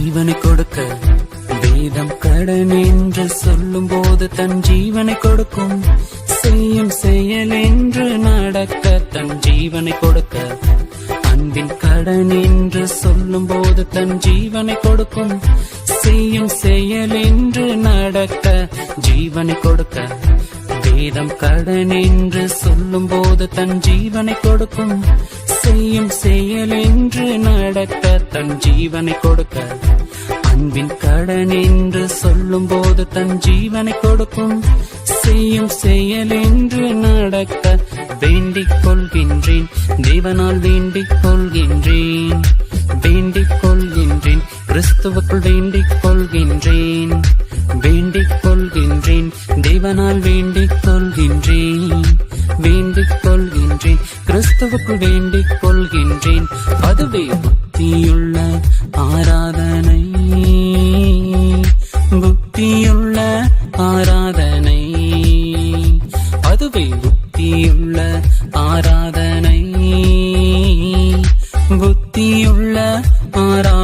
ஜீவனை கொடுக்க வேதம் கடன் என்று சொல்லும் போது தன் ஜீவனை கொடுக்கும். செய்யும் செயல் என்று நடக்க தன் ஜீவனை கொடுக்க. அன்பின் கடன் என்று சொல்லும் போது தன் ஜீவனை கொடுக்கும். செய்யும் செயல் என்று நடக்க ஜீவனை கொடுக்க. வேதம் கடன் என்று சொல்லும் போது தன் ஜீவனை கொடுக்கும். செய்யும் செயல் என்று நடக்க தன் ஜீவனை கொடுக்க. அன்பின் கடன் என்று சொல்லும் போது தன் ஜீவனை கொடுக்கும். செய்யும் செயல் என்று நடக்க வேண்டிக் கொள்கின்றேன். தேவனால் வேண்டிக் கொள்கின்றேன். வேண்டிக் கொள்கின்றேன். கிறிஸ்துவுக்குள் வேண்டிக் கொள்கின்றேன். வேண்டிக் கொள்கின்றேன். தேவனால் வேண்டிக் கொள்கின்றேன். வேண்டிக் கொள்கின்றேன். கிறிஸ்துவுக்குள் வேண்டிக் கொள்கின்றேன். அதுவே புத்தியுள்ள ஆராதனை. புத்தியுள்ள ஆராதனை. அதுவே புத்தியுள்ள ஆராதனை. புத்தியுள்ள ஆராதனை.